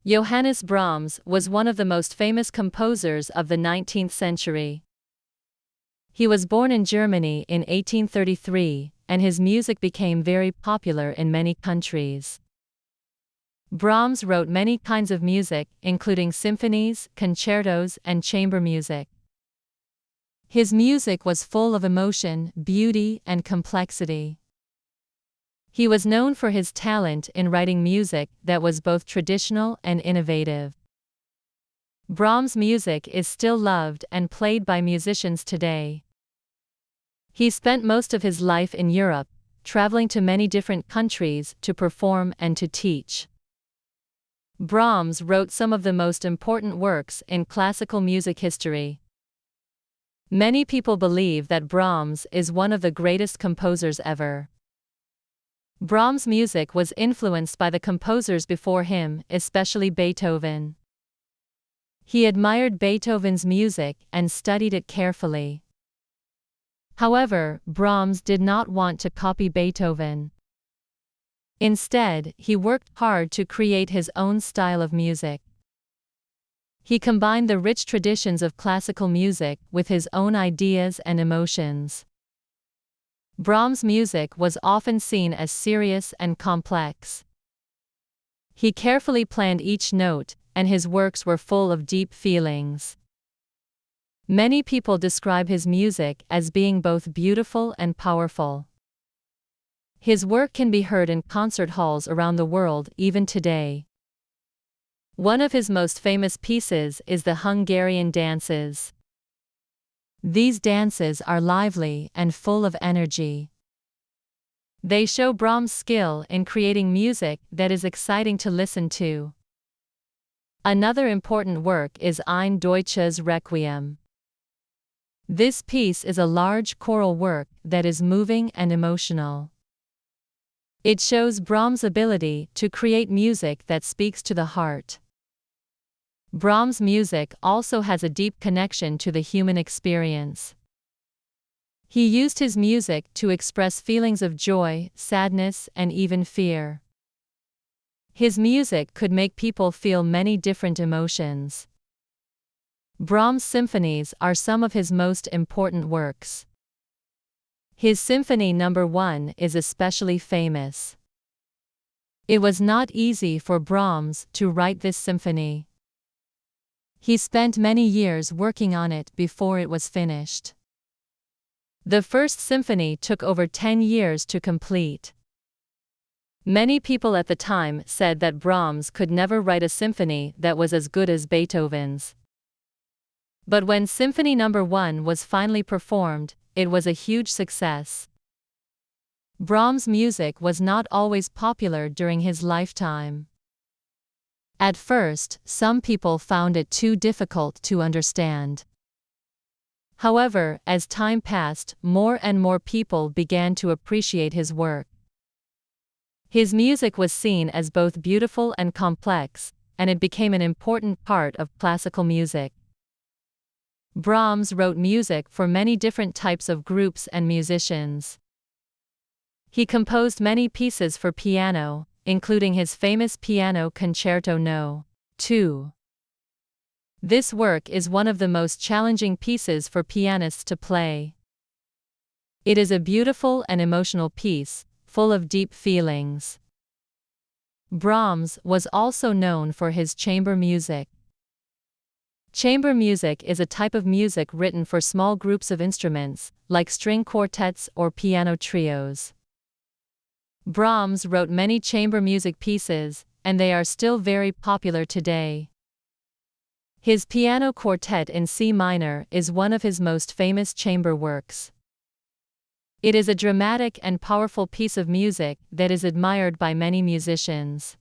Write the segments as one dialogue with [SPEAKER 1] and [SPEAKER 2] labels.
[SPEAKER 1] Johannes Brahms was one of the most famous composers of the 19th century. He was born in Germany in 1833, and his music became very popular in many countries. Brahms wrote many kinds of music, including symphonies, concertos, and chamber music. His music was full of emotion, beauty, and complexity. He was known for his talent in writing music that was both traditional and innovative. Brahms' music is still loved and played by musicians today. He spent most of his life in Europe, traveling to many different countries to perform and to teach. Brahms wrote some of the most important works in classical music history. Many people believe that Brahms is one of the greatest composers ever. Brahms' music was influenced by the composers before him, especially Beethoven. He admired Beethoven's music and studied it carefully. However, Brahms did not want to copy Beethoven. Instead, he worked hard to create his own style of music. He combined the rich traditions of classical music with his own ideas and emotions. Brahms' music was often seen as serious and complex. He carefully planned each note, and his works were full of deep feelings. Many people describe his music as being both beautiful and powerful. His work can be heard in concert halls around the world even today. One of his most famous pieces is the Hungarian dances. These dances are lively and full of energy. They show Brahms' skill in creating music that is exciting to listen to. Another important work is Ein Deutsches Requiem. This piece is a large choral work that is moving and emotional. It shows Brahms' ability to create music that speaks to the heart. Brahms' music also has a deep connection to the human experience. He used his music to express feelings of joy, sadness, and even fear. His music could make people feel many different emotions. Brahms' symphonies are some of his most important works. His Symphony No. 1 is especially famous. It was not easy for Brahms to write this symphony. He spent many years working on it before it was finished. The first symphony took over 10 years to complete. Many people at the time said that Brahms could never write a symphony that was as good as Beethoven's. But when Symphony No. 1 was finally performed, it was a huge success. Brahms' music was not always popular during his lifetime. At first, some people found it too difficult to understand. However, as time passed, more and more people began to appreciate his work. His music was seen as both beautiful and complex, and it became an important part of classical music. Brahms wrote music for many different types of groups and musicians. He composed many pieces for piano, including his famous Piano Concerto No. 2. This work is one of the most challenging pieces for pianists to play. It is a beautiful and emotional piece, full of deep feelings. Brahms was also known for his chamber music. Chamber music is a type of music written for small groups of instruments, like string quartets or piano trios. Brahms wrote many chamber music pieces, and they are still very popular today. His Piano Quartet in C minor is one of his most famous chamber works. It is a dramatic and powerful piece of music that is admired by many musicians.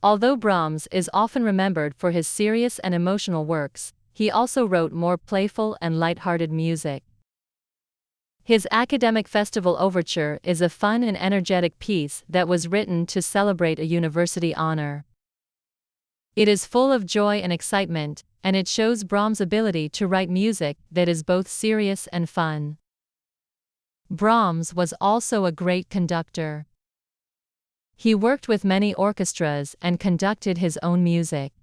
[SPEAKER 1] Although Brahms is often remembered for his serious and emotional works, he also wrote more playful and light-hearted music. His Academic Festival Overture is a fun and energetic piece that was written to celebrate a university honor. It is full of joy and excitement, and it shows Brahms' ability to write music that is both serious and fun. Brahms was also a great conductor. He worked with many orchestras and conducted his own music.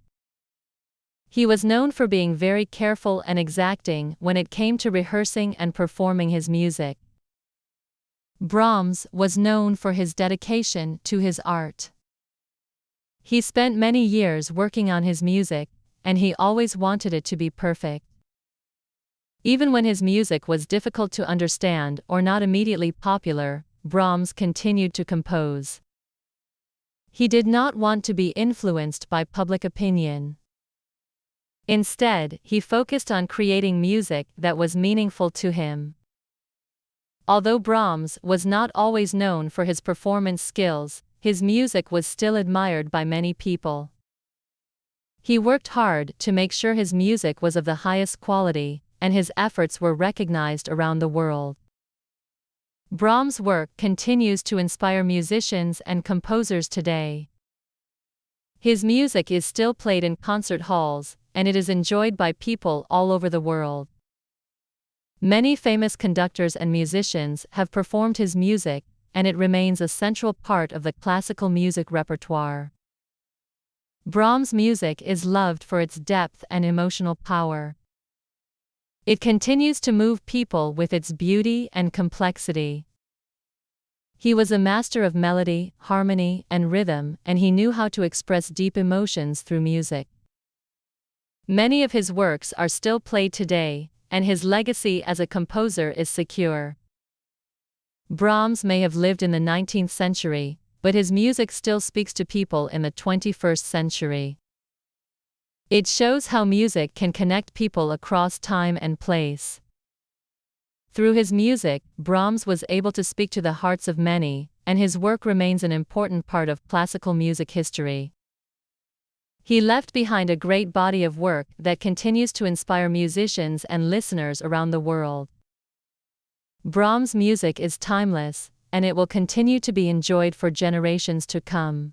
[SPEAKER 1] He was known for being very careful and exacting when it came to rehearsing and performing his music. Brahms was known for his dedication to his art. He spent many years working on his music, and he always wanted it to be perfect. Even when his music was difficult to understand or not immediately popular, Brahms continued to compose. He did not want to be influenced by public opinion. Instead, he focused on creating music that was meaningful to him. Although Brahms was not always known for his performance skills, his music was still admired by many people. He worked hard to make sure his music was of the highest quality, and his efforts were recognized around the world. Brahms' work continues to inspire musicians and composers today. His music is still played in concert halls, and it is enjoyed by people all over the world. Many famous conductors and musicians have performed his music, and it remains a central part of the classical music repertoire. Brahms' music is loved for its depth and emotional power. It continues to move people with its beauty and complexity. He was a master of melody, harmony, and rhythm, and he knew how to express deep emotions through music. Many of his works are still played today, and his legacy as a composer is secure. Brahms may have lived in the 19th century, but his music still speaks to people in the 21st century. It shows how music can connect people across time and place. Through his music, Brahms was able to speak to the hearts of many, and his work remains an important part of classical music history. He left behind a great body of work that continues to inspire musicians and listeners around the world. Brahms' music is timeless, and it will continue to be enjoyed for generations to come.